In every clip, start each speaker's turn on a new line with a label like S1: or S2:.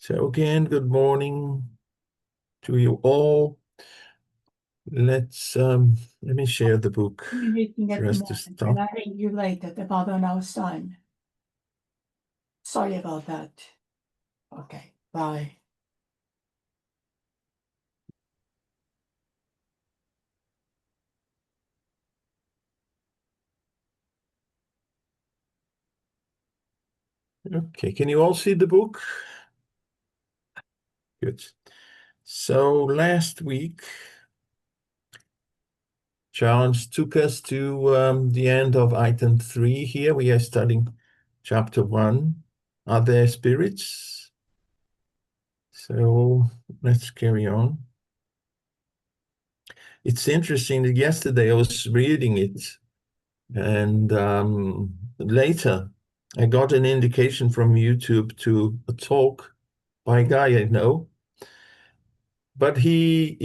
S1: So again, good morning to you all. Let me share the book
S2: Meeting at
S1: for
S2: the
S1: us to
S2: moment,
S1: start.
S2: and I think you late at about an hour's time. Sorry about that. Okay, bye.
S1: Okay, can you all see the book? Good. So last week, Charles took us to the end of item 3 here. We are studying chapter 1. Are there spirits? So let's carry on. It's interesting that yesterday I was reading it, and later I got an indication from YouTube to a talk by a guy I know. But he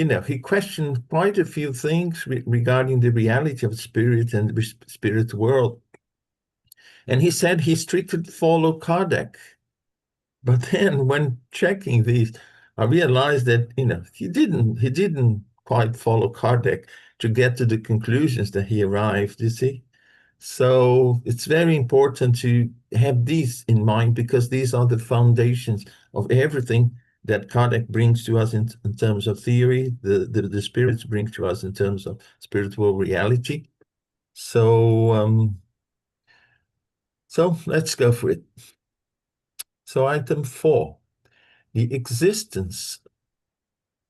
S1: questioned quite a few things regarding the reality of spirit and the spirit world. And he said he strictly followed Kardec. But then when checking these, I realized that, he didn't quite follow Kardec to get to the conclusions that he arrived, you see. So it's very important to have these in mind, because these are the foundations of everything that Kardec brings to us in terms of theory, the spirits bring to us in terms of spiritual reality. So let's go for it. So item 4, the existence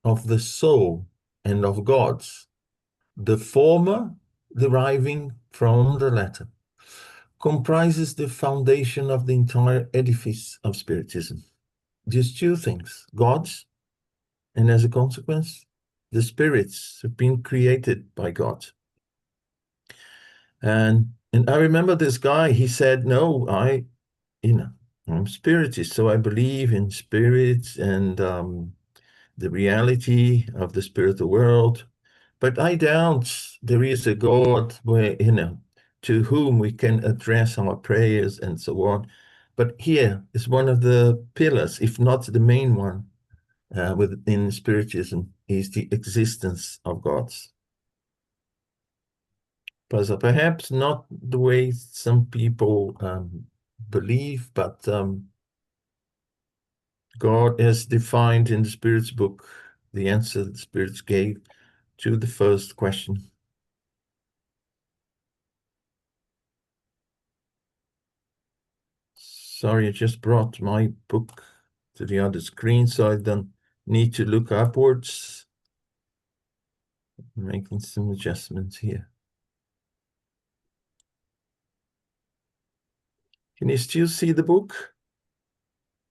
S1: of the soul and of gods, the former deriving from the latter, comprises the foundation of the entire edifice of Spiritism. Just two things: gods, and as a consequence, the spirits have been created by God. And I remember this guy, he said, no, I'm Spiritist, so I believe in spirits and the reality of the spiritual world. But I doubt there is a God where, to whom we can address our prayers and so on. But here is one of the pillars, if not the main one, within Spiritism, is the existence of gods. But perhaps not the way some people believe, but God has defined in the Spirit's book the answer the Spirits gave to the first question. Sorry, I just brought my book to the other screen, so I don't need to look upwards. I'm making some adjustments here. Can you still see the book?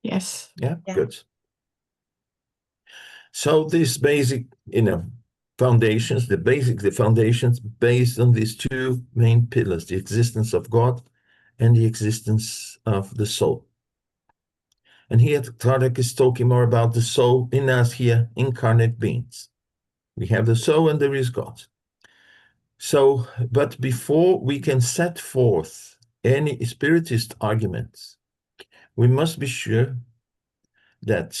S2: Yes.
S1: Yeah, good. So these basic, foundations, the foundations based on these two main pillars, the existence of God and the existence of the soul. And here Kardec is talking more about the soul in us here, incarnate beings. We have the soul and there is God. So, but before we can set forth any Spiritist arguments, we must be sure that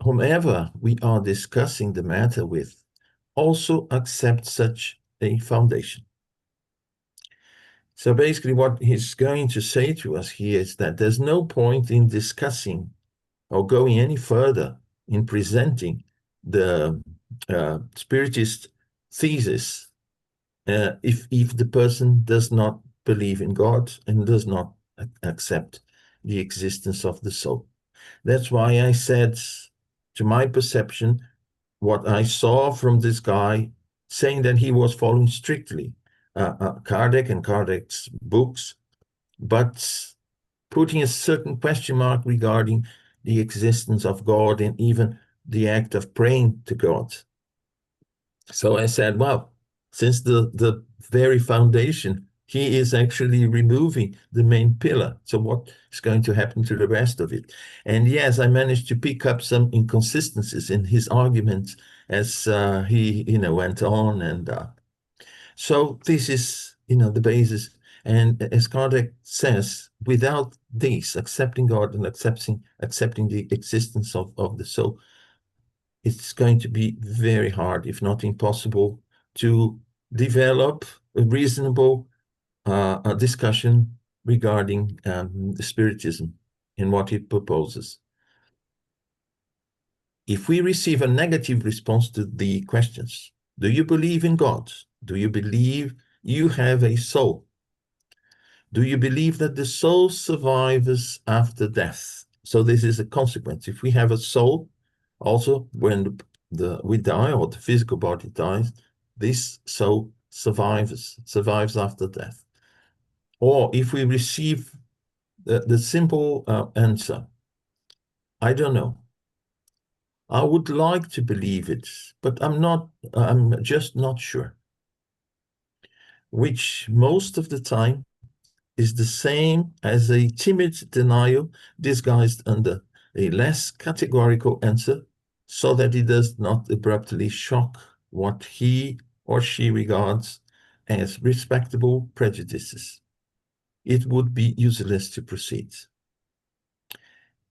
S1: whomever we are discussing the matter with also accept such a foundation. So basically what he's going to say to us here is that there's no point in discussing or going any further in presenting the Spiritist thesis if the person does not believe in God and does not accept the existence of the soul. That's why I said, to my perception, what I saw from this guy saying that he was following strictly Kardec and Kardec's books, but putting a certain question mark regarding the existence of God and even the act of praying to God. So I said, well, since the very foundation, he is actually removing the main pillar. So what is going to happen to the rest of it? And yes, I managed to pick up some inconsistencies in his arguments as he, went on. And so this is, the basis. And as Kardec says, without this, accepting God and accepting the existence of the soul, it's going to be very hard, if not impossible, to develop a reasonable discussion regarding Spiritism and what it proposes. If we receive a negative response to the questions, do you believe in God? Do you believe you have a soul? Do you believe that the soul survives after death? So this is a consequence. If we have a soul, also when we die or the physical body dies, this soul survives after death. Or if we receive the simple answer, I don't know. I would like to believe it, but I'm just not sure. Which most of the time is the same as a timid denial disguised under a less categorical answer, so that it does not abruptly shock what he or she regards as respectable prejudices. It would be useless to proceed.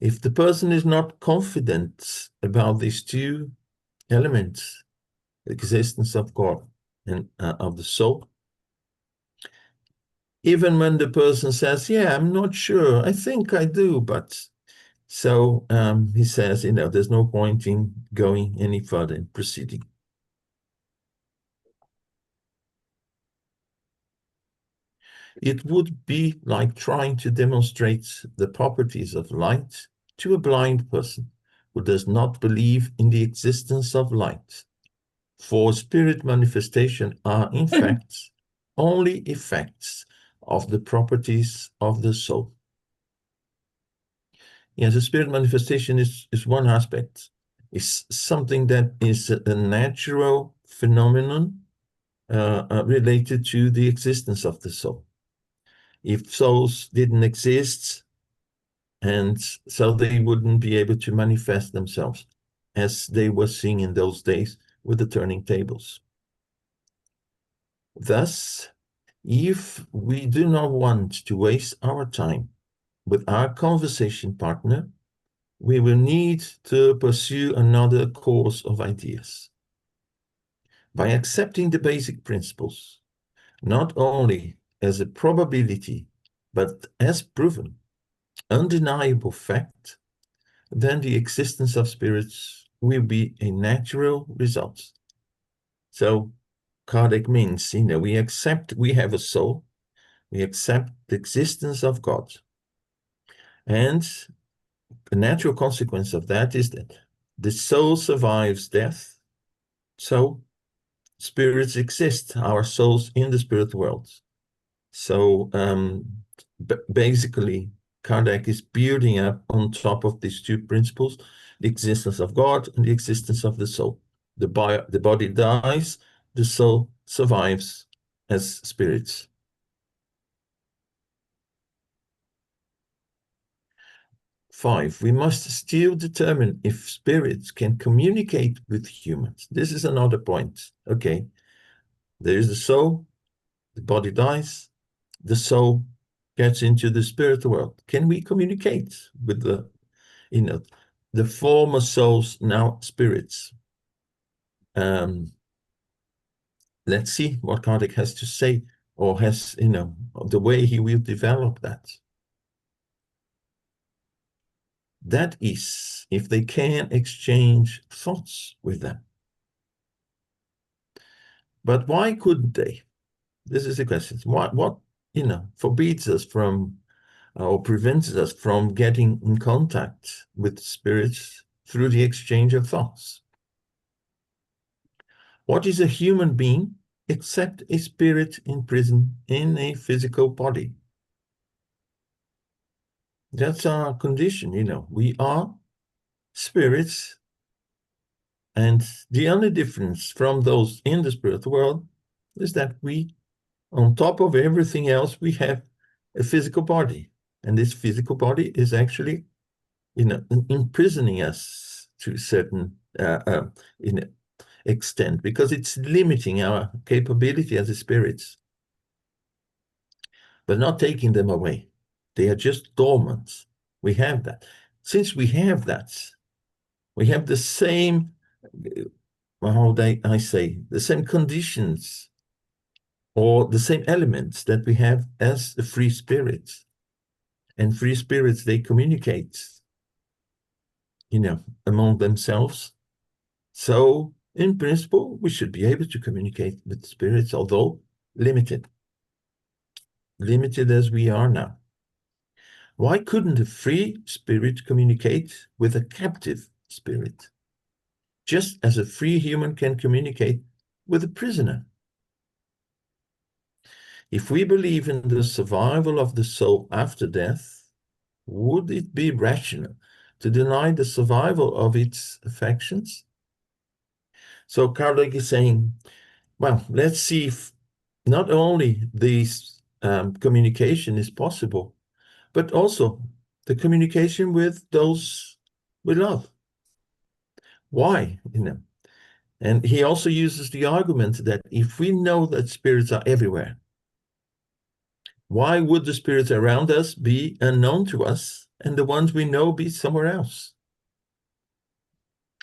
S1: If the person is not confident about these two elements, the existence of God and of the soul, even when the person says, yeah, I'm not sure, I think I do, but so he says, there's no point in going any further in proceeding. It would be like trying to demonstrate the properties of light to a blind person who does not believe in the existence of light. For spirit manifestation are, in fact, only effects of the properties of the soul. Yes, the spirit manifestation is one aspect. It's something that is a natural phenomenon related to the existence of the soul. If souls didn't exist, and so they wouldn't be able to manifest themselves as they were seeing in those days with the turning tables. Thus, if we do not want to waste our time with our conversation partner, we will need to pursue another course of ideas. By accepting the basic principles, not only as a probability, but as proven, undeniable fact, then the existence of spirits will be a natural result. So Kardec means, we accept we have a soul, we accept the existence of God. And the natural consequence of that is that the soul survives death, so spirits exist, our souls in the spirit world. So basically, Kardec is building up on top of these two principles, the existence of God and the existence of the soul. The body dies, the soul survives as spirits. Five, we must still determine if spirits can communicate with humans. This is another point. Okay, there is the soul, the body dies, the soul gets into the spirit world. Can we communicate with the former souls, now spirits? Let's see what Kardec has to say, or has, the way he will develop that. That is, if they can exchange thoughts with them. But why couldn't they? This is the question. What forbids us from, or prevents us from getting in contact with spirits through the exchange of thoughts? What is a human being except a spirit imprisoned in a physical body? That's our condition, we are spirits, and the only difference from those in the spirit world is that we, on top of everything else, we have a physical body, and this physical body is actually, imprisoning us to a certain extent, because it's limiting our capability as spirits. but not taking them away. They are just dormant. We have that. Since we have that, we have the same, I say, the same conditions or the same elements that we have as the free spirits. And free spirits, they communicate, among themselves. So in principle, we should be able to communicate with spirits, although limited as we are now. Why couldn't a free spirit communicate with a captive spirit? Just as a free human can communicate with a prisoner. If we believe in the survival of the soul after death, would it be rational to deny the survival of its affections? So Kardec is saying, well, let's see if not only this communication is possible, but also the communication with those we love. Why? And he also uses the argument that if we know that spirits are everywhere, why would the spirits around us be unknown to us and the ones we know be somewhere else?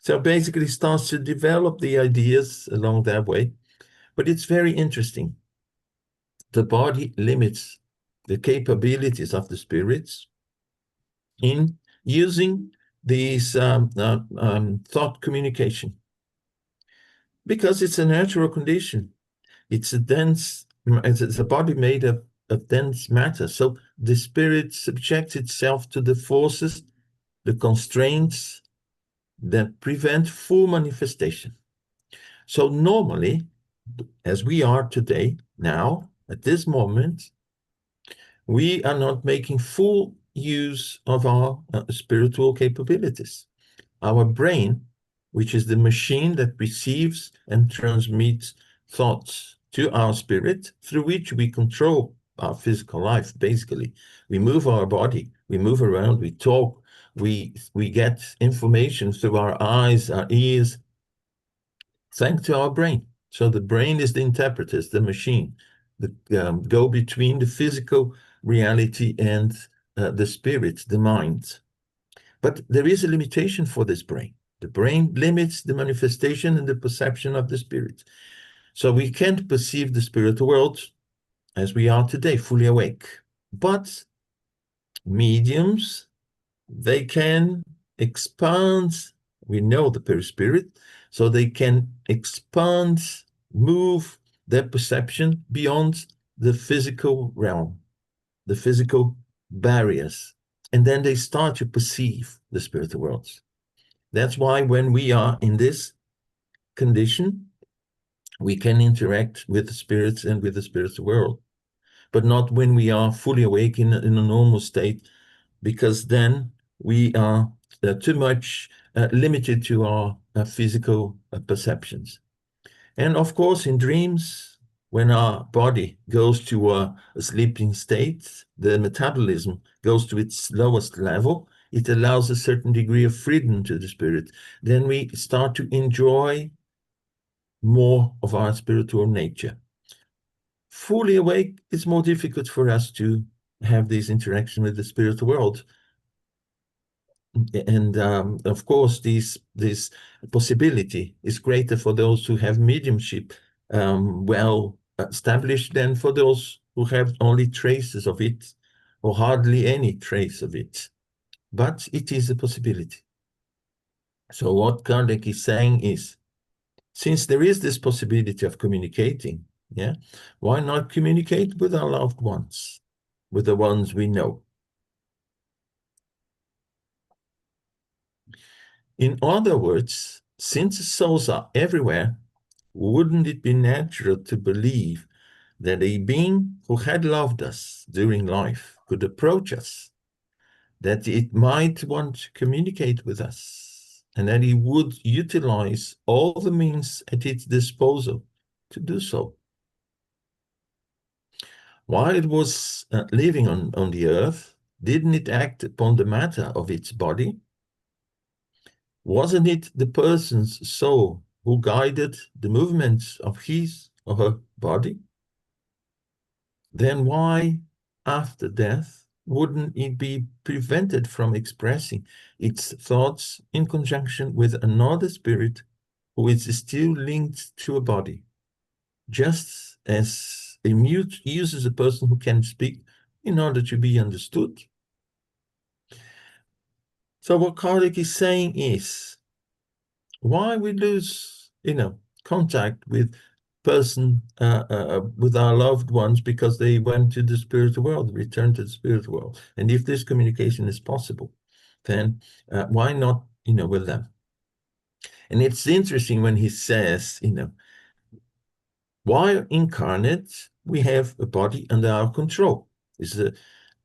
S1: So basically starts to develop the ideas along that way, but it's very interesting. The body limits the capabilities of the spirits in using these thought communication because it's a natural condition. It's a body made of dense matter. So the spirit subjects itself to the forces, the constraints that prevent full manifestation. So normally, as we are today, now, at this moment, we are not making full use of our spiritual capabilities. Our brain, which is the machine that receives and transmits thoughts to our spirit, through which we control our physical life, basically. We move our body, we move around, we talk, we get information through our eyes, our ears, thanks to our brain. So the brain is the interpreter, the machine, the go between the physical reality and the spirit, the mind. But there is a limitation for this brain. The brain limits the manifestation and the perception of the spirit. So we can't perceive the spiritual world as we are today, fully awake. But mediums, they can expand, we know the perispirit, so they can expand, move their perception beyond the physical realm, the physical barriers. And then they start to perceive the spiritual worlds. That's why when we are in this condition, we can interact with the spirits and with the spiritual world, but not when we are fully awake in a normal state, because then we are too much limited to our physical perceptions. And of course, in dreams, when our body goes to a sleeping state, the metabolism goes to its lowest level. It allows a certain degree of freedom to the spirit. Then we start to enjoy more of our spiritual nature. Fully awake, it's more difficult for us to have this interaction with the spiritual world. And of course, this possibility is greater for those who have mediumship well established than for those who have only traces of it or hardly any trace of it. But it is a possibility. So what Kardec is saying is, since there is this possibility of communicating, why not communicate with our loved ones, with the ones we know? In other words, since souls are everywhere, wouldn't it be natural to believe that a being who had loved us during life could approach us, that it might want to communicate with us, and that he would utilize all the means at its disposal to do so? While it was living on the earth, didn't it act upon the matter of its body? Wasn't it the person's soul who guided the movements of his or her body? Then why after death, wouldn't it be prevented from expressing its thoughts in conjunction with another spirit who is still linked to a body? Just as a mute uses a person who can speak in order to be understood. So what Kardec is saying is, why we lose, contact with with our loved ones because they went to the spiritual world, returned to the spiritual world. And if this communication is possible, then why not, with them? And it's interesting when he says, while incarnate, we have a body under our control. It's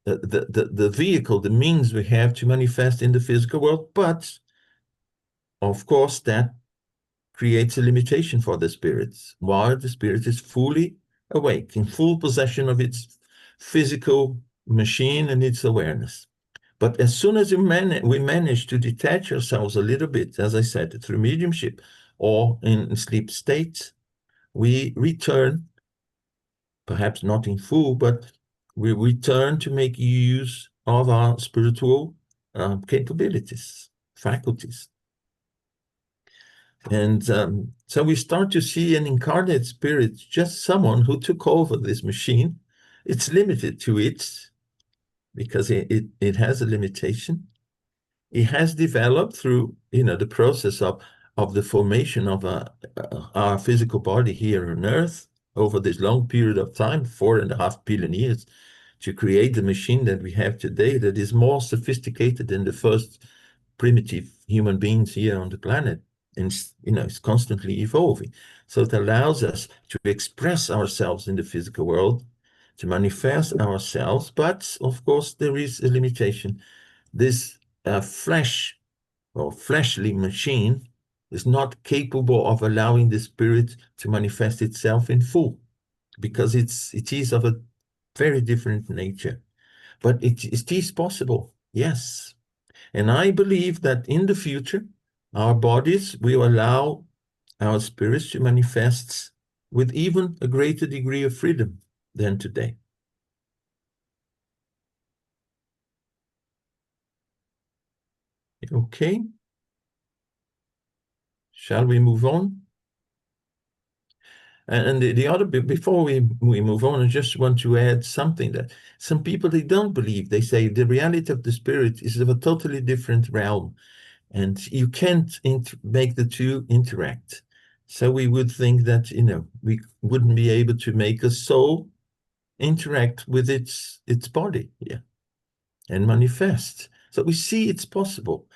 S1: the vehicle, the means we have to manifest in the physical world, but of course that creates a limitation for the spirit, while the spirit is fully awake, in full possession of its physical machine and its awareness. But as soon as we manage to detach ourselves a little bit, as I said, through mediumship or in sleep states, we return, perhaps not in full, but we return to make use of our spiritual capabilities, faculties. And so we start to see an incarnate spirit, just someone who took over this machine. It's limited to it because it has a limitation. It has developed through, the process of the formation of our physical body here on Earth over this long period of time, 4.5 billion years, to create the machine that we have today that is more sophisticated than the first primitive human beings here on the planet. And, it's constantly evolving. So it allows us to express ourselves in the physical world, to manifest ourselves, but of course there is a limitation. This flesh or fleshly machine is not capable of allowing the spirit to manifest itself in full, because it is of a very different nature. But it is possible, yes. And I believe that in the future, our bodies will allow our spirits to manifest with even a greater degree of freedom than today. Okay. Shall we move on? And the other bit, before we move on, I just want to add something that some people, they don't believe. They say the reality of the spirit is of a totally different realm, and you can't make the two interact. So we would think that, we wouldn't be able to make a soul interact with its body, and manifest. So we see it's possible.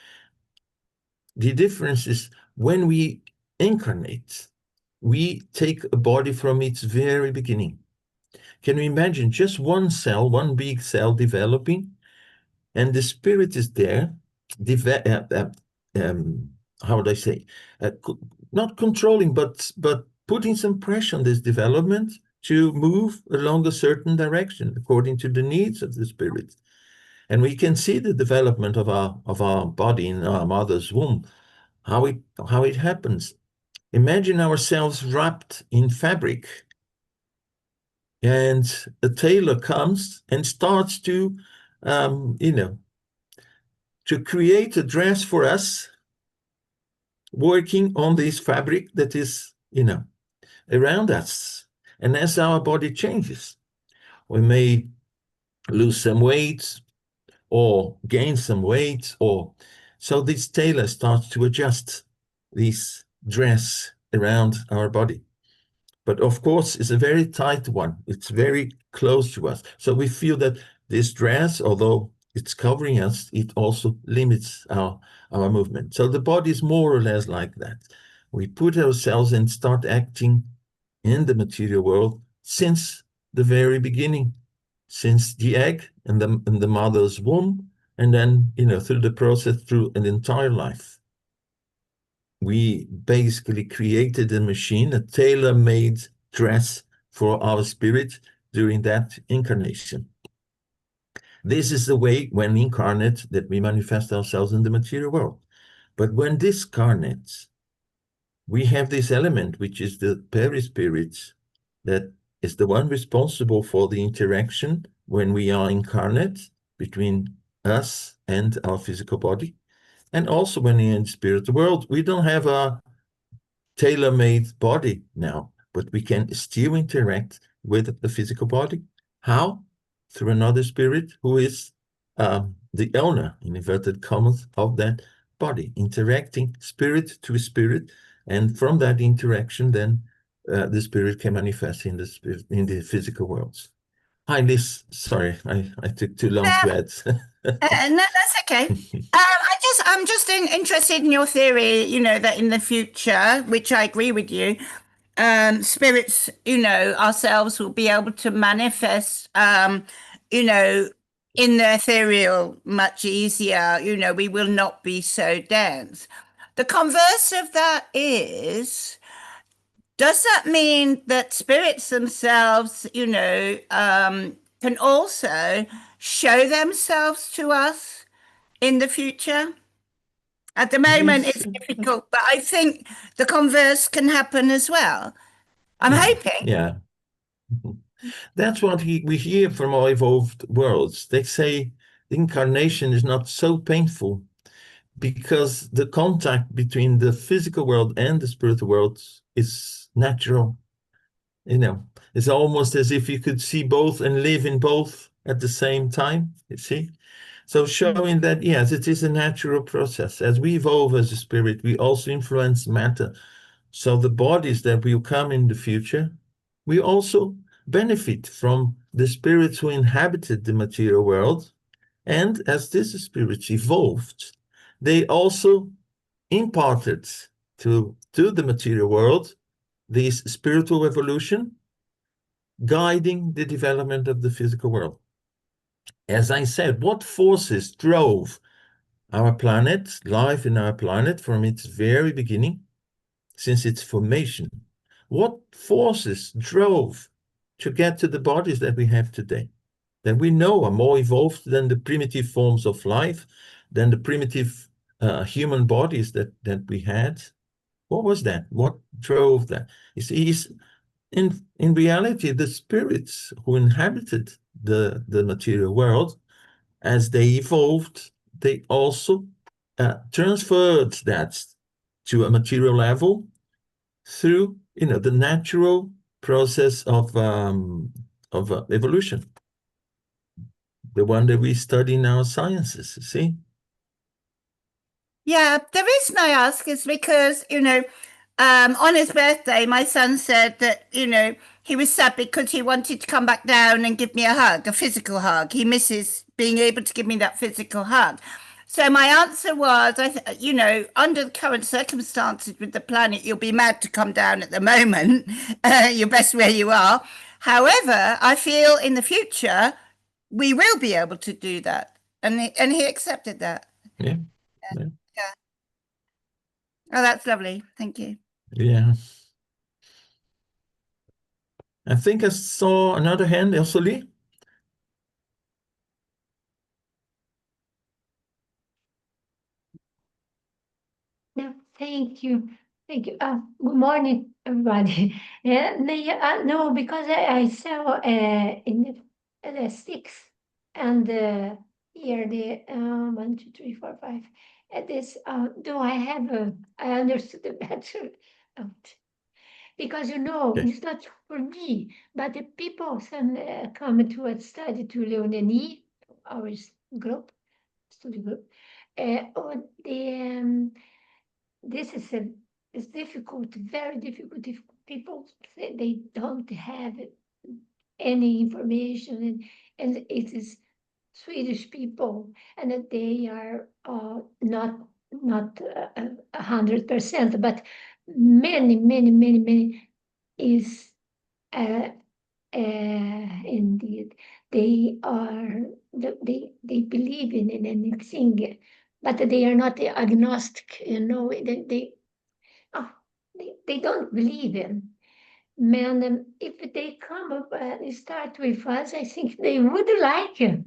S1: The difference is when we incarnate, we take a body from its very beginning. Can you imagine just one cell, one big cell developing, and the spirit is there, how would I say, not controlling, but putting some pressure on this development to move along a certain direction according to the needs of the spirit. And we can see the development of our body in our mother's womb, how it happens. Imagine ourselves wrapped in fabric, and a tailor comes and starts to, to create a dress for us, working on this fabric that is, around us. And as our body changes, we may lose some weight or gain some weight, so this tailor starts to adjust this dress around our body. But of course, it's a very tight one. It's very close to us. So we feel that this dress, although it's covering us, it also limits our movement. So the body is more or less like that. We put ourselves and start acting in the material world since the very beginning, since the egg and the mother's womb, and then, through the process, through an entire life. We basically created a machine, a tailor-made dress for our spirit during that incarnation. This is the way, when incarnate, that we manifest ourselves in the material world. But when discarnate, we have this element, which is the Perispirit, that is the one responsible for the interaction when we are incarnate between us and our physical body. And also when we're in the spirit world, we don't have a tailor-made body now, but we can still interact with the physical body. How? Through another spirit who is the owner, in inverted commas, of that body, interacting spirit to spirit, and from that interaction, then the spirit can manifest in the spirit, in the physical worlds. Hi, Liz. Sorry, I took too long to add.
S3: No, that's okay. I'm just interested in your theory, you know, that in the future, which I agree with you, spirits, you know, ourselves will be able to manifest, you know, in the ethereal much easier. You know, we will not be so dense. The converse of that is, does that mean that spirits themselves, you know, can also show themselves to us in the future? At the moment,
S1: Yes.
S3: it's difficult, but I think the converse can happen as well. I'm hoping.
S1: Yeah. That's what we hear from our evolved worlds. They say the incarnation is not so painful because the contact between the physical world and the spiritual world is natural. You know, it's almost as if you could see both and live in both at the same time, you see? So showing that, yes, it is a natural process. As we evolve as a spirit, we also influence matter. So the bodies that will come in the future, we also benefit from the spirits who inhabited the material world. And as these spirits evolved, they also imparted to the material world this spiritual evolution, guiding the development of the physical world. As I said, what forces drove our planet, life in our planet from its very beginning, since its formation? What forces drove to get to the bodies that we have today, that we know are more evolved than the primitive forms of life, than the primitive human bodies that we had? What was that? What drove that? You see, in reality, the spirits who inhabited the material world, as they evolved, they also transferred that to a material level through, you know, the natural process of evolution, the one that we study in our sciences. You see?
S3: Yeah, the reason I ask is because, you know, on his birthday, my son said that, you know, he was sad because he wanted to come back down and give me a hug, a physical hug. He misses being able to give me that physical hug. So my answer was, you know, under the current circumstances with the planet, you'll be mad to come down at the moment. You're best where you are. However, I feel in the future, we will be able to do that. And he accepted that.
S1: Yeah. Yeah.
S3: Yeah. Oh, that's lovely. Thank you.
S1: Yeah. I think I saw another hand, Elsa Lee.
S4: No, thank you. Thank you. Good morning, everybody. Yeah, no, because I saw in the six and here the 1, 2, 3, 4, 5. This do I have I understood the better. out. Because you know,
S1: Okay.
S4: it's not for me, but the people come to a study to Léon Denis, our group, study group. On the this is difficult, very difficult if people say they don't have any information, and it is Swedish people, and that they are not 100%, but many is indeed they are they believe in anything, but they are not agnostic, you know. They don't believe in. Man, if they come up and start with us, I think they would like it.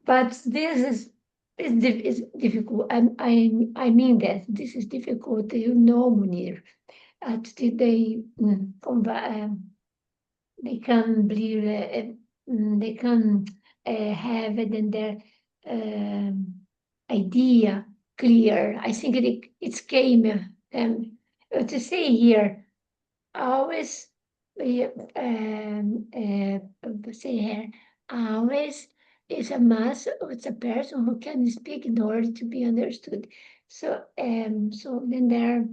S4: But this is difficult. I mean that this is difficult. You know, Munir. They can believe. They can have then their idea clear. I think it came to say here, always say here, always is a mass, it's a person who can speak in order to be understood. So so then there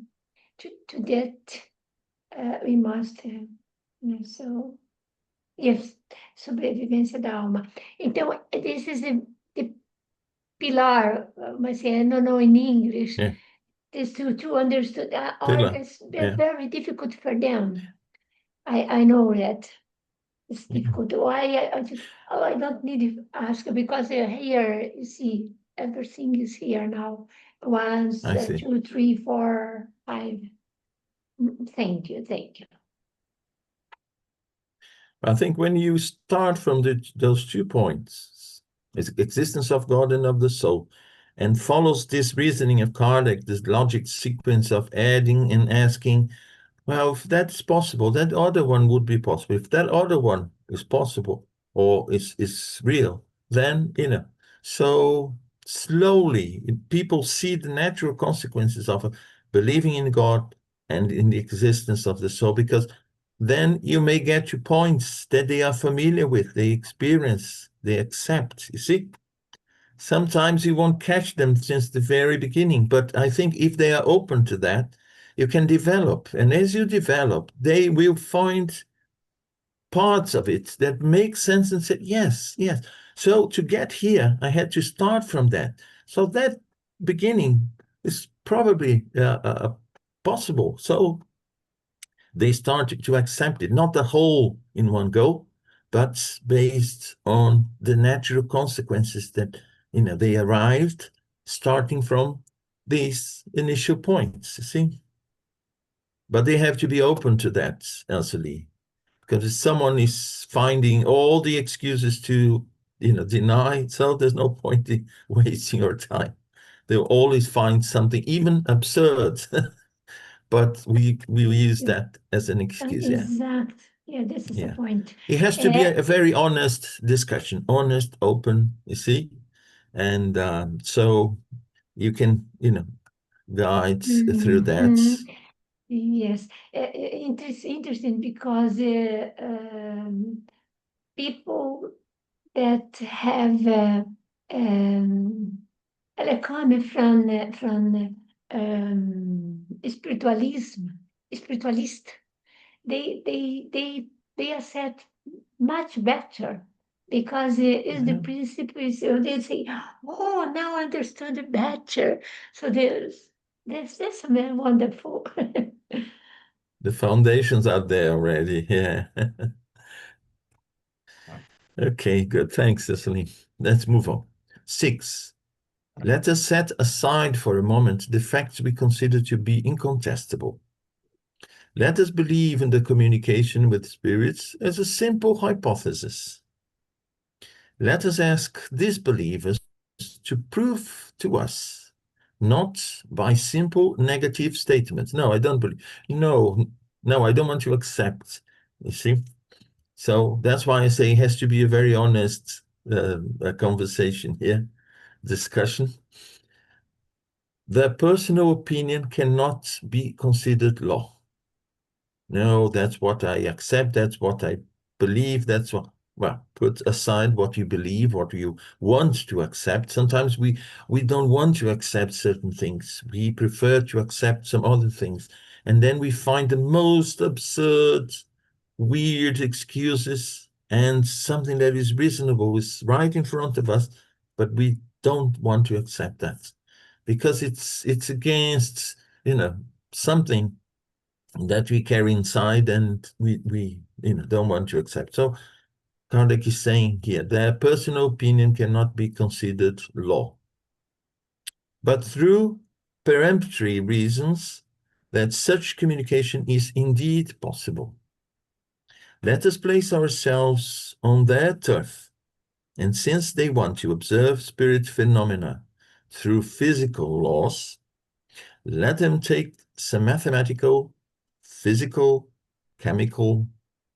S4: to that we must so yes, sobrevivência da alma. Então, this is the pilar, mas I don't know in English,
S1: Yeah.
S4: is to understand, or
S1: Pillar,
S4: it's
S1: yeah.
S4: very difficult for them. I know that it's difficult. Why I don't need to ask because here, you see, everything is here now. One,
S1: I see.
S4: 2, 3, 4, 5. Thank you, thank you.
S1: I think when you start from those 2 points, it's existence of God and of the soul, and follows this reasoning of Kardec, this logic sequence of adding and asking, well, if that's possible, that other one would be possible. If that other one is possible or is real, then, so slowly people see the natural consequences of believing in God and in the existence of the soul, because then you may get to points that they are familiar with, they experience, they accept. You see, sometimes you won't catch them since the very beginning, but I think if they are open to that, you can develop. And as you develop, they will find parts of it that make sense and say, yes, yes. So to get here, I had to start from that. So that beginning is probably possible. So they started to accept it, not the whole in one go, but based on the natural consequences that, they arrived starting from these initial points, you see? But they have to be open to that, Elsie, because if someone is finding all the excuses to, deny, so there's no point in wasting your time. They'll always find something, even absurd. But we use that as an excuse.
S4: Exact. Yeah, this is the point.
S1: It has to be a very honest discussion, honest, open, you see? And so you can, guide through that.
S4: Yes, interesting because people that have come from spiritualist, they accept much better because it's the principle. So they say, "Oh, now I understand it better." So that's very wonderful.
S1: The foundations are there already. Yeah. Okay, good. Thanks, Cecily. Let's move on. 6. Let us set aside for a moment the facts we consider to be incontestable. Let us believe in the communication with spirits as a simple hypothesis. Let us ask disbelievers to prove to us, not by simple negative statements. No, I don't believe. No, I don't want to accept. You see? So that's why I say it has to be a very honest conversation here, discussion. Their personal opinion cannot be considered law. No, that's what I accept, that's what I believe, that's what, well, put aside what you believe, what you want to accept. Sometimes we don't want to accept certain things. We prefer to accept some other things. And then we find the most absurd, weird excuses, and something that is reasonable is right in front of us, but we don't want to accept that because it's against, something that we carry inside and we don't want to accept. So Kardec is saying here, their personal opinion cannot be considered law. But through peremptory reasons that such communication is indeed possible. Let us place ourselves on their turf, and since they want to observe spirit phenomena through physical laws, let them take some mathematical, physical, chemical,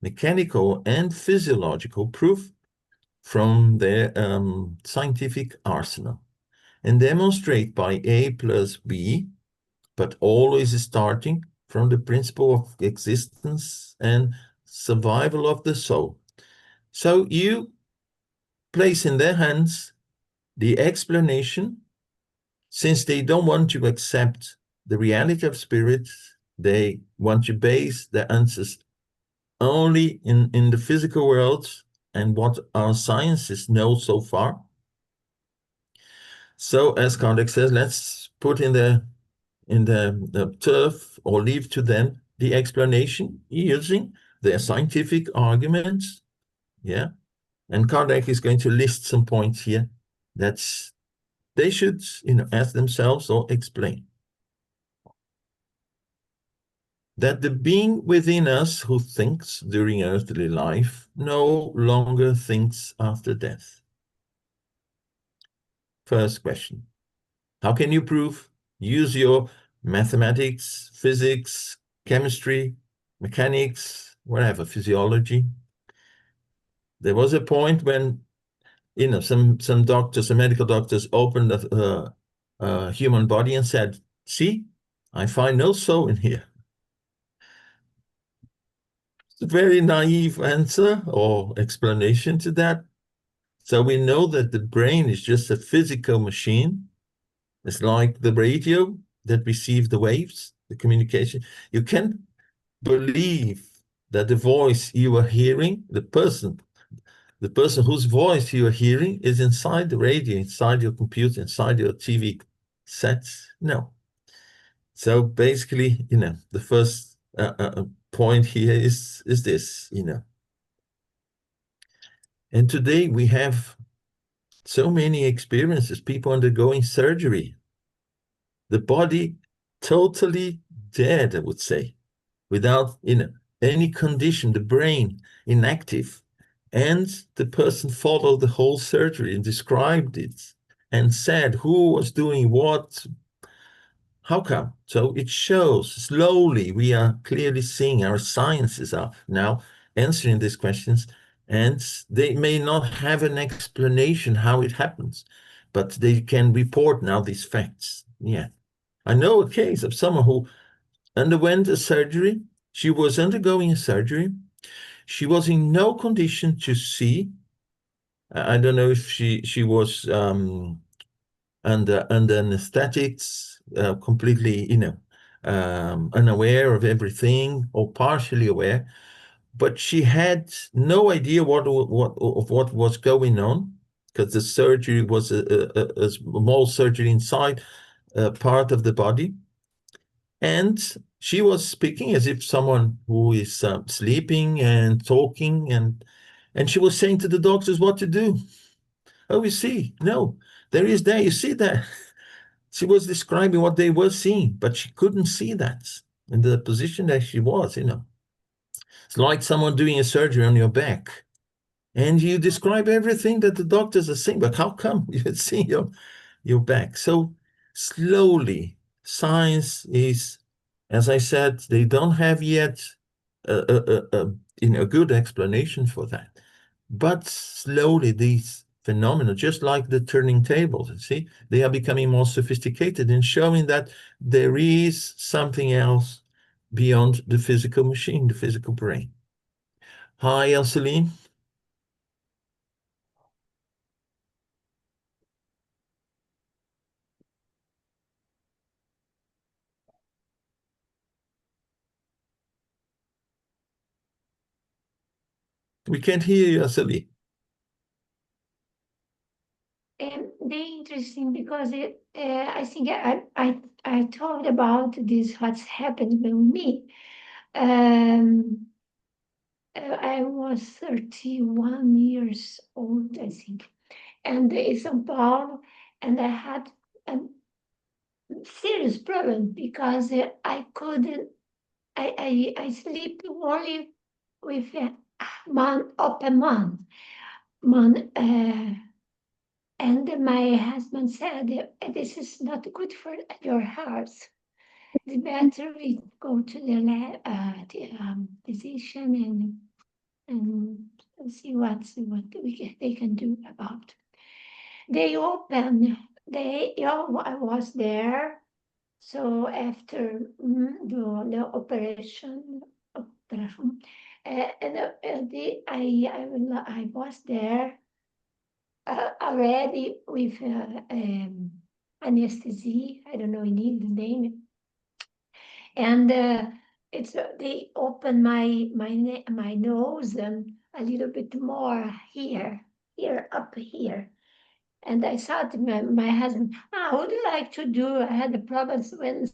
S1: mechanical, and physiological proof from their scientific arsenal and demonstrate by A plus B, but always starting from the principle of existence and survival of the soul. So you place in their hands the explanation. Since they don't want to accept the reality of spirits, they want to base their answers only in the physical world and what our sciences know so far. So as Caldas says, let's put in the turf or leave to them the explanation using their scientific arguments. Yeah. And Kardec is going to list some points here that they should, ask themselves or explain. That the being within us who thinks during earthly life no longer thinks after death. First question. How can you prove? Use your mathematics, physics, chemistry, mechanics, whatever, physiology. There was a point when, some doctors, some medical doctors opened a human body and said, see, I find no soul in here. It's a very naive answer or explanation to that. So we know that the brain is just a physical machine. It's like the radio that receives the waves, the communication. You can believe that the voice you are hearing, the person whose voice you are hearing is inside the radio, inside your computer, inside your TV sets. No. So basically, the first point here is this, And today we have so many experiences, people undergoing surgery. The body totally dead, I would say, without, any condition, the brain inactive. And the person followed the whole surgery and described it and said who was doing what. How come? So it shows slowly we are clearly seeing our sciences are now answering these questions, and they may not have an explanation how it happens, but they can report now these facts. Yeah. I know a case of someone who underwent a surgery. She was undergoing a surgery. She was in no condition to see. I don't know if she was under anesthetics, completely, unaware of everything or partially aware, but she had no idea what was going on, because the surgery was a small surgery inside part of the body. And she was speaking as if someone who is sleeping and talking, and she was saying to the doctors what to do. Oh, you see, no, there is there, you see that. She was describing what they were seeing, but she couldn't see that in the position that she was, It's like someone doing a surgery on your back, and you describe everything that the doctors are saying, but how come you see your back? So slowly, science is, as I said, they don't have yet a good explanation for that. But slowly these phenomena, just like the turning tables, see, they are becoming more sophisticated in showing that there is something else beyond the physical machine, the physical brain. Hi, Elseline. We can't hear you, Elseline.
S4: Very interesting, because I think I talked about this, what's happened with me. I was 31 years old, I think, and in São Paulo, and I had a serious problem because I couldn't. I sleep only with open man. And my husband said, this is not good for your heart. It's better we go to the physician and and see what they can do about. They open. I was there. So after the operation, I was there already with anesthesia. I don't know in the name, and they opened my nose a little bit more here, up here. And I thought to my husband, I would like to do. I had the problems when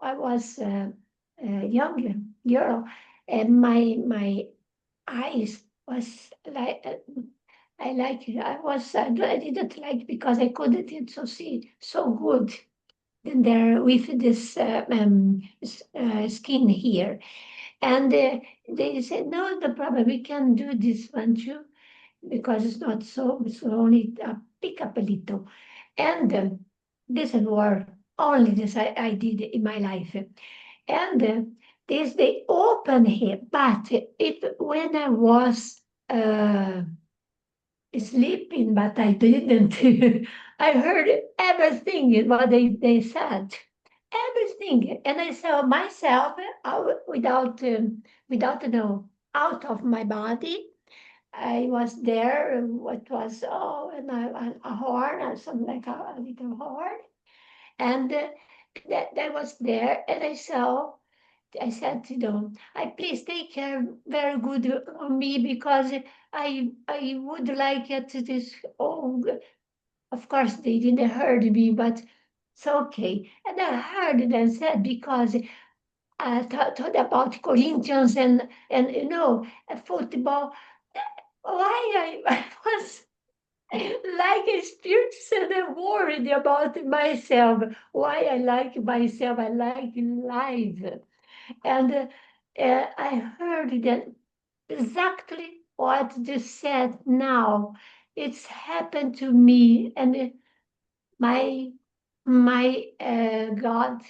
S4: I was a younger girl, and my eyes was like I didn't like because I couldn't see so good. And there with this skin here, and they said no, the problem we can do this one too because it's not so, it's only pick up a little. And this is what only this I did in my life. And this they open here, but if when I was sleeping, but I didn't, I heard everything what they said. Everything, and I saw myself without out of my body. I was there, what was, and a horn or something like a little horn. And that was there. And I said to them, I please take care very good on me because I would like it to this, of course they didn't heard me, but it's okay. And I heard them said because I thought about Corinthians and football. Why I was like a spirit and I'm worried about myself. Why I like myself, I like life. And I heard that exactly what you said now. It's happened to me, and my God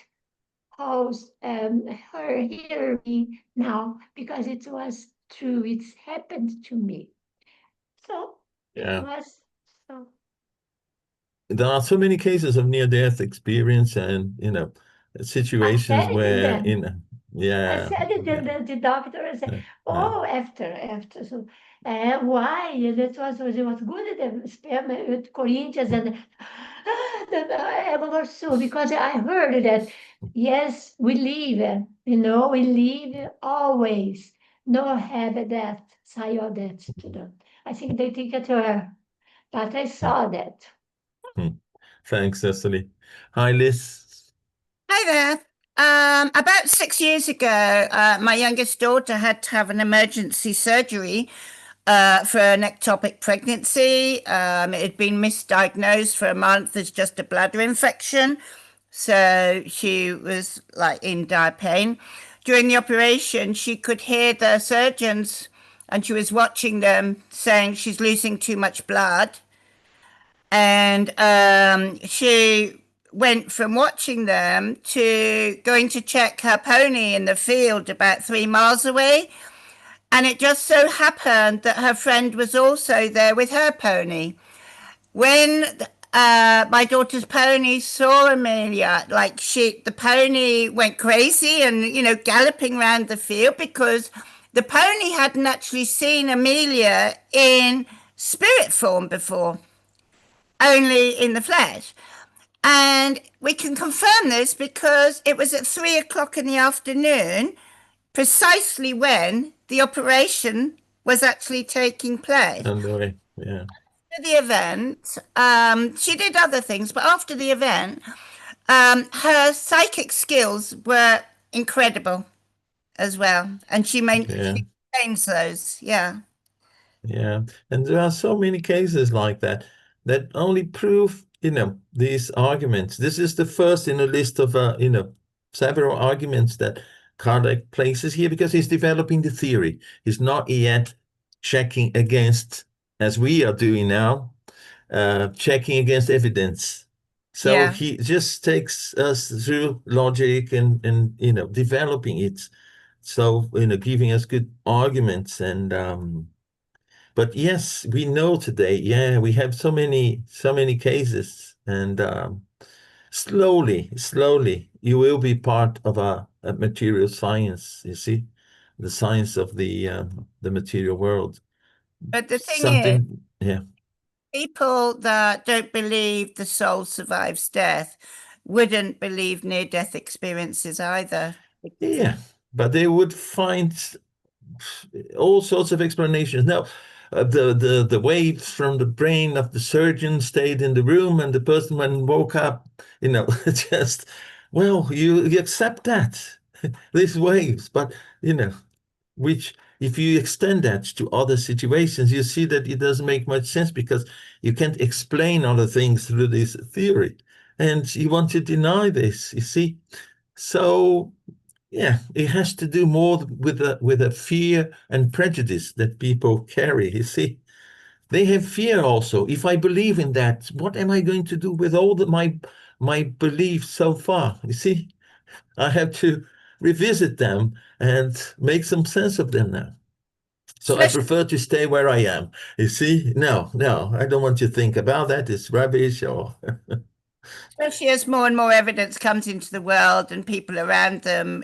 S4: host her hear me now because it was true. It's happened to me. So
S1: Yeah.
S4: it was so.
S1: There are so many cases of near-death experience and, situations
S4: I said it to
S1: where,
S4: them. I
S1: yeah,
S4: said it to
S1: yeah,
S4: the doctor. I said,
S1: yeah,
S4: after. So why? That was good at the sperm with Corinthians and I was so because I heard that yes, we live, we live always. No have a death, say all that to them. I think they think it her, but I saw that.
S1: Hmm. Thanks, Cecily. Hi, Liz.
S3: Hi there. About 6 years ago, my youngest daughter had to have an emergency surgery for an ectopic pregnancy. It had been misdiagnosed for a month as just a bladder infection. So she was like in dire pain. During the operation, she could hear the surgeons and she was watching them saying she's losing too much blood. And she went from watching them to going to check her pony in the field about 3 miles away. And it just so happened that her friend was also there with her pony. When my daughter's pony saw Amelia, the pony went crazy and, galloping around the field because the pony hadn't actually seen Amelia in spirit form before, only in the flesh. And we can confirm this because it was at 3 o'clock in the afternoon, precisely when the operation was actually taking place.
S1: And yeah.
S3: After the event, she did other things, but after the event, her psychic skills were incredible as well. And she maintains those. Yeah.
S1: Yeah. And there are so many cases like that that only prove, these arguments. This is the first in a list of, several arguments that Kardec places here because he's developing the theory. He's not yet checking against, as we are doing now, checking against evidence. So
S3: Yeah.
S1: he just takes us through logic and developing it. So, giving us good arguments and But yes, we know today, yeah, we have so many cases, and slowly, you will be part of a material science, you see, the science of the material world.
S3: But the thing is,
S1: Something, yeah.
S3: people that don't believe the soul survives death wouldn't believe near-death experiences either.
S1: Yeah, but they would find all sorts of explanations. Now, the waves from the brain of the surgeon stayed in the room, and the person when woke up, just, well, you accept that, these waves, but, which if you extend that to other situations, you see that it doesn't make much sense because you can't explain other things through this theory. And you want to deny this, you see? So, yeah, it has to do more with a fear and prejudice that people carry, you see? They have fear also. If I believe in that, what am I going to do with all my beliefs so far? You see? I have to revisit them and make some sense of them now. So I prefer to stay where I am. You see? No, I don't want to think about that. It's rubbish or...
S3: Especially as more and more evidence comes into the world and people around them,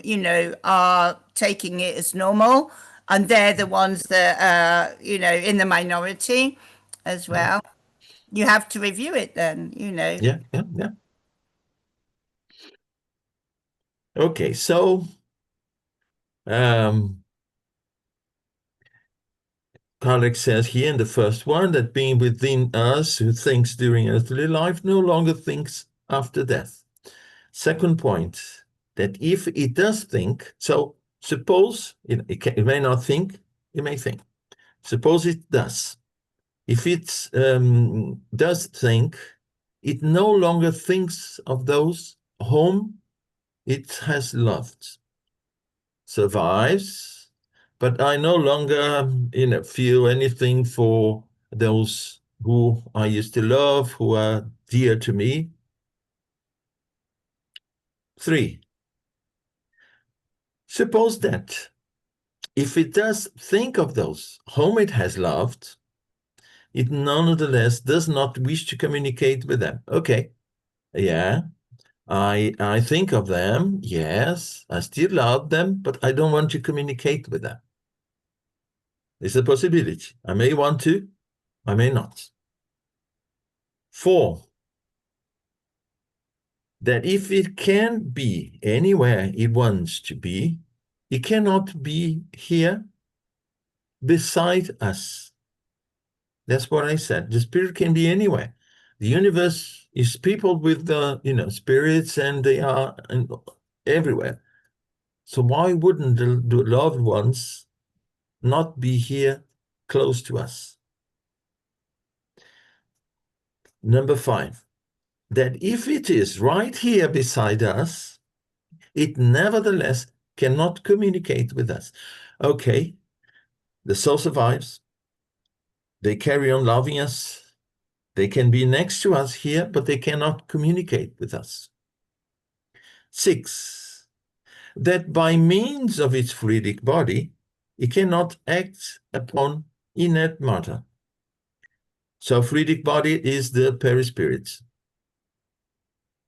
S3: are taking it as normal, and they're the ones that are, in the minority as well. You have to review it then,
S1: Yeah. Okay, so Caldas says here in the first one that being within us who thinks during earthly life no longer thinks after death. Second point, that if it does think, so suppose it may not think, it may think. Suppose it does. If it does think, it no longer thinks of those whom it has loved. Survives, but I no longer, feel anything for those who I used to love, who are dear to me. 3, suppose that if it does think of those whom it has loved, it nonetheless does not wish to communicate with them. Okay, yeah, I think of them, yes, I still love them, but I don't want to communicate with them. It's a possibility. I may want to, I may not. 4, that if it can be anywhere it wants to be, it cannot be here beside us. That's what I said. The spirit can be anywhere. The universe is peopled with spirits, and they are everywhere. So why wouldn't the loved ones not be here close to us? Number 5, that if it is right here beside us, it nevertheless cannot communicate with us. Okay, the soul survives. They carry on loving us. They can be next to us here, but they cannot communicate with us. 6, that by means of its fluidic body, it cannot act upon inert matter. So fluidic body is the perispirit.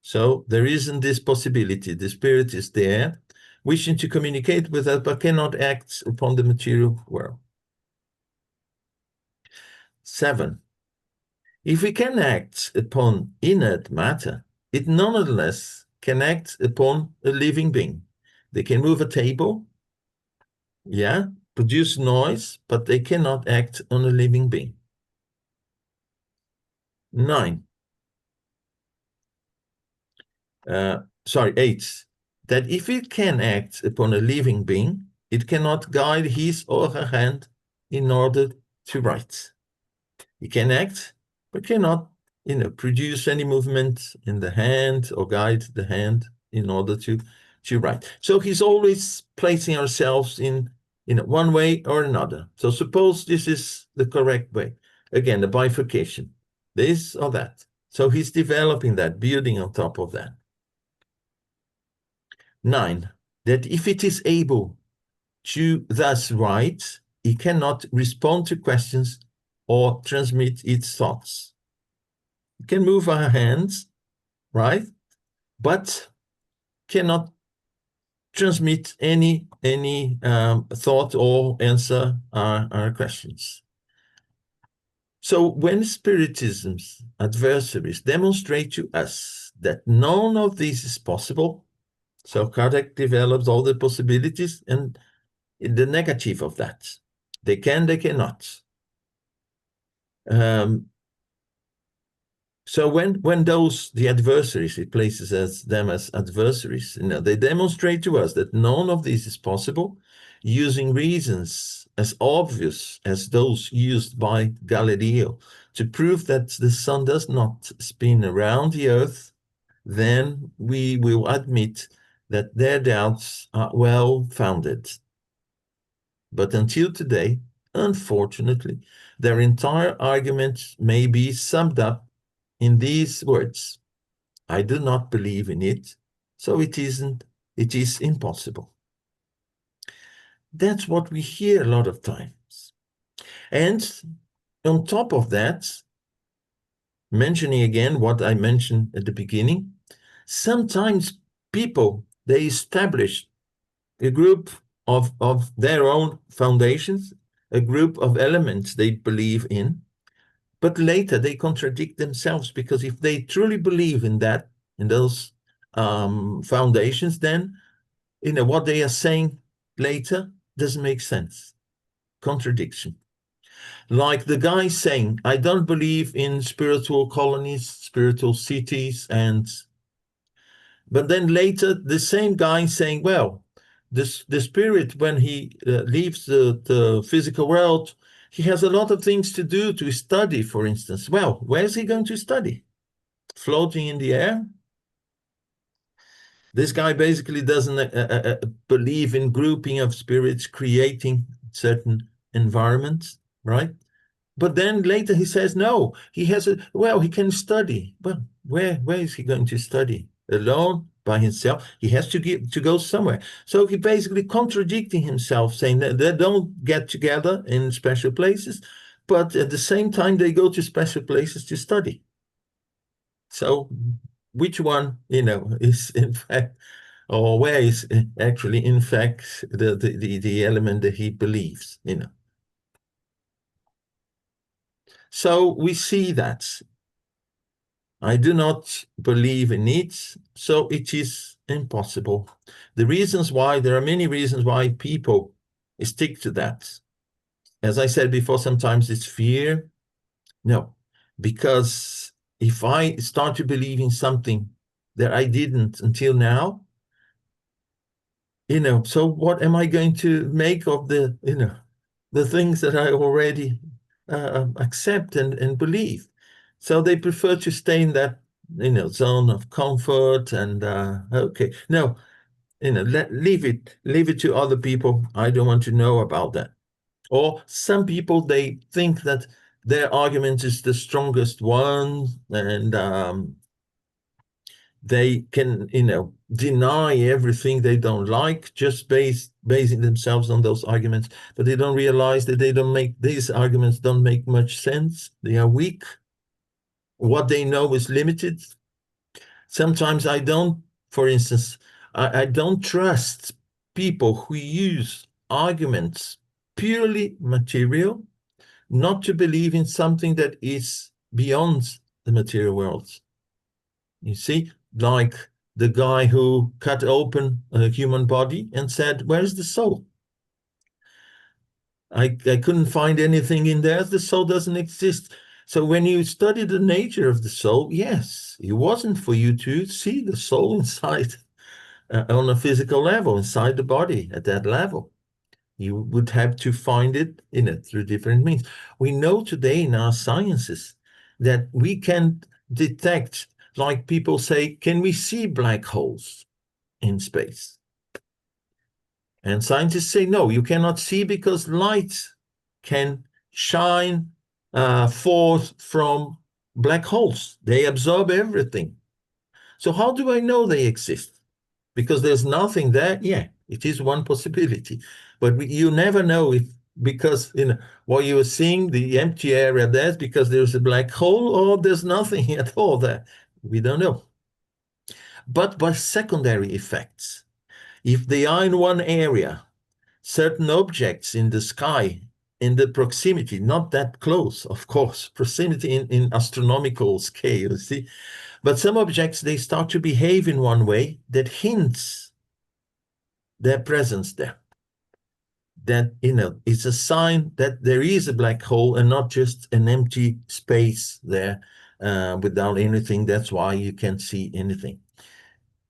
S1: So there isn't this possibility. The spirit is there, wishing to communicate with us, but cannot act upon the material world. 7, if we can act upon inert matter, it nonetheless can act upon a living being. They can move a table, produce noise, but they cannot act on a living being. 8, that if it can act upon a living being, it cannot guide his or her hand in order to write. It can act, but cannot, produce any movement in the hand or guide the hand in order to write. So he's always placing ourselves in one way or another. So suppose this is the correct way. Again, the bifurcation, this or that. So he's developing that, building on top of that. 9, that if it is able to thus write, it cannot respond to questions or transmit its thoughts. We can move our hands, right? But cannot transmit any thought or answer our questions. So when Spiritism's adversaries demonstrate to us that none of this is possible, so Kardec develops all the possibilities and the negative of that. They can, they cannot. So when the adversaries, it places them as adversaries, they demonstrate to us that none of this is possible, using reasons as obvious as those used by Galileo to prove that the sun does not spin around the earth, then we will admit that their doubts are well founded. But until today, unfortunately, their entire argument may be summed up in these words: I do not believe in it, so it is impossible. That's what we hear a lot of times. And on top of that, mentioning again what I mentioned at the beginning, sometimes people, they establish a group of their own foundations, a group of elements they believe in, but later they contradict themselves, because if they truly believe in that, in those foundations, then what they are saying later doesn't make sense. Contradiction. Like the guy saying, I don't believe in spiritual colonies, spiritual cities, but then later the same guy saying, well, the spirit, when he leaves the physical world, he has a lot of things to do, to study, for instance. Well, where's he going to study? Floating in the air? This guy basically doesn't believe in grouping of spirits, creating certain environments, right? But then later he says, no, he can study. Well, where is he going to study? Alone, by himself? He has to go somewhere. So he basically contradicting himself, saying that they don't get together in special places, but at the same time they go to special places to study. So which one, is in fact, or where is actually in fact the element that he believes, So we see that I do not believe in it, so it is impossible. There are many reasons why people stick to that. As I said before, sometimes it's fear. No, because if I start to believe in something that I didn't until now, so what am I going to make of the things that I already accept and believe? So they prefer to stay in that, zone of comfort and, okay, no, leave it to other people. I don't want to know about that. Or some people, they think that their argument is the strongest one, and they can, deny everything they don't like, just basing themselves on those arguments. But they don't realize that these arguments don't make much sense. They are weak. What they know is limited. Sometimes for instance, I don't trust people who use arguments purely material, not to believe in something that is beyond the material world. You see, like the guy who cut open a human body and said, where's the soul? I couldn't find anything in there. The soul doesn't exist. So when you study the nature of the soul, yes, it wasn't for you to see the soul inside on a physical level, inside the body at that level. You would have to find it through different means. We know today in our sciences that we can detect, like people say, can we see black holes in space? And scientists say, no, you cannot see, because light can shine forth from black holes. They absorb everything. So how do I know they exist? Because there's nothing there. Yeah, it is one possibility. But you never know if because, what you are seeing, the empty area, that's because there's a black hole, or there's nothing at all there. We don't know. But by secondary effects, if they are in one area, certain objects in the sky, in the proximity, not that close, of course, proximity in astronomical scale, you see, but some objects, they start to behave in one way that hints their presence there. That, it's a sign that there is a black hole and not just an empty space there without anything. That's why you can't see anything.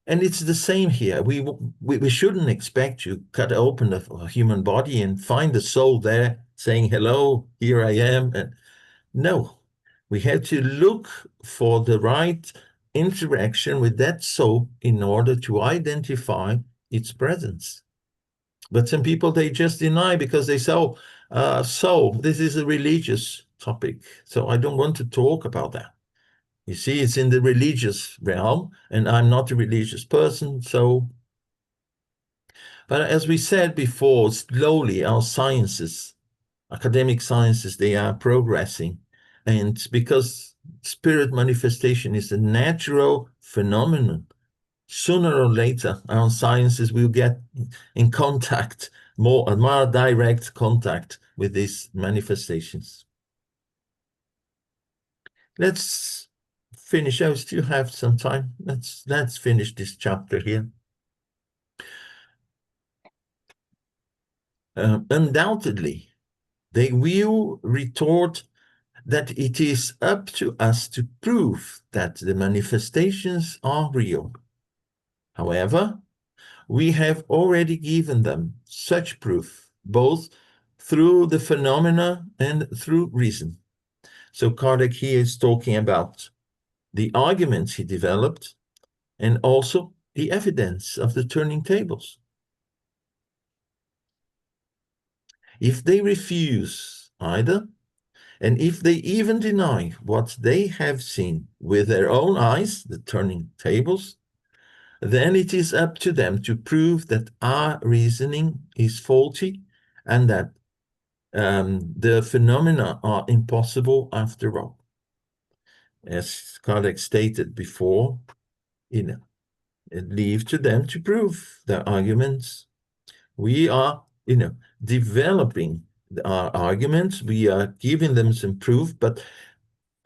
S1: And it's the same here. We shouldn't expect to cut open a human body and find the soul there saying, hello, here I am. And no, we have to look for the right interaction with that soul in order to identify its presence. But some people, they just deny because they say, so this is a religious topic, so I don't want to talk about that. You see, it's in the religious realm, and I'm not a religious person, so... But as we said before, slowly our sciences, academic sciences, they are progressing. And because spirit manifestation is a natural phenomenon, sooner or later, our sciences will get in contact, more and more direct contact with these manifestations. Let's finish. I still have some time. Let's finish this chapter here. Undoubtedly, they will retort that it is up to us to prove that the manifestations are real. However, we have already given them such proof, both through the phenomena and through reason. So Kardec here is talking about the arguments he developed and also the evidence of the turning tables. If they refuse either, and if they even deny what they have seen with their own eyes, the turning tables, then it is up to them to prove that our reasoning is faulty and that the phenomena are impossible after all. As Kardec stated before, leave to them to prove their arguments. We are, developing our arguments. We are giving them some proof, but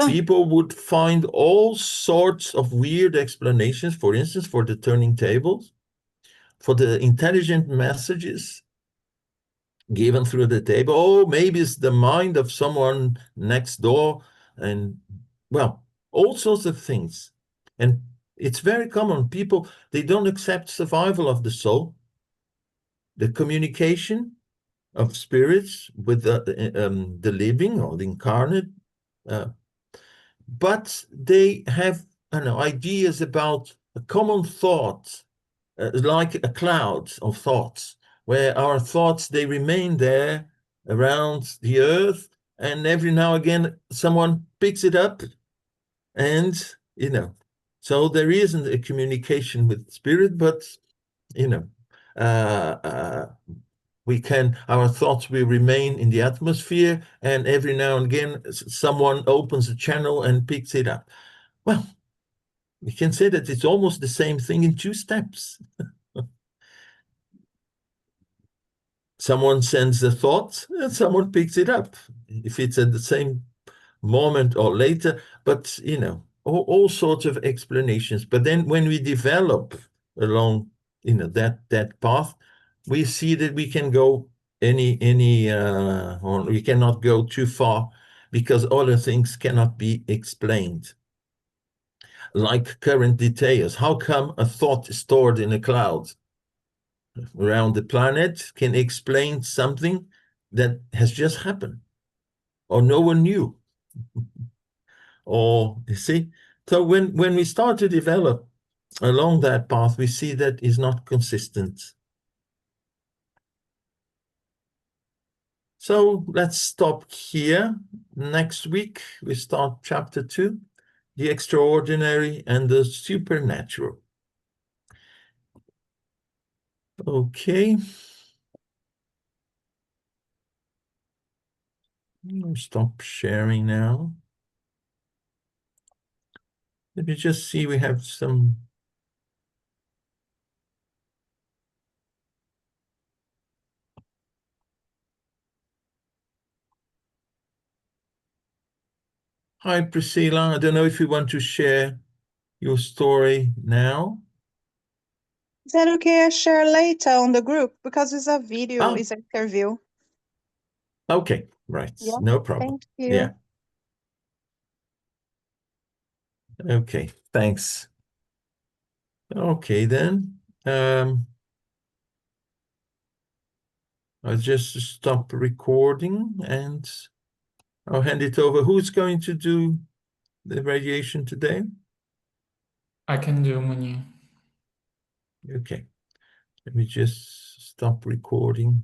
S1: people would find all sorts of weird explanations, for instance, for the turning tables, for the intelligent messages given through the table. Oh, maybe it's the mind of someone next door, and, well, all sorts of things. And it's very common. People, they don't accept survival of the soul, the communication of spirits with the living or the incarnate, but they have, ideas about a common thought, like a cloud of thoughts, where our thoughts, they remain there around the earth, and every now and again someone picks it up, and so there isn't a communication with spirit, but our thoughts will remain in the atmosphere, and every now and again someone opens a channel and picks it up. Well, we can say that it's almost the same thing in two steps. Someone sends a thought and someone picks it up, if it's at the same moment or later, but all sorts of explanations. But then when we develop along that path, we see that we can go or we cannot go too far, because other things cannot be explained, like current details. How come a thought stored in a cloud around the planet can explain something that has just happened, or no one knew? Or, you see, so when we start to develop along that path, we see that is not consistent. So let's stop here. Next week, we start chapter 2, the extraordinary and the supernatural. Okay. I'll stop sharing now. Let me just see, we have some. Hi, Priscilla. I don't know if you want to share your story now.
S5: Is that okay? I share later on the group because it's a video,
S1: Oh.
S5: it's an interview.
S1: Okay, right.
S5: Yeah,
S1: No problem.
S5: thank you.
S1: Yeah. Okay, thanks. Okay, then. I'll just stop recording and I'll hand it over. Who's going to do the radiation today?
S6: I can do, Muni.
S1: Okay. Let me just stop recording.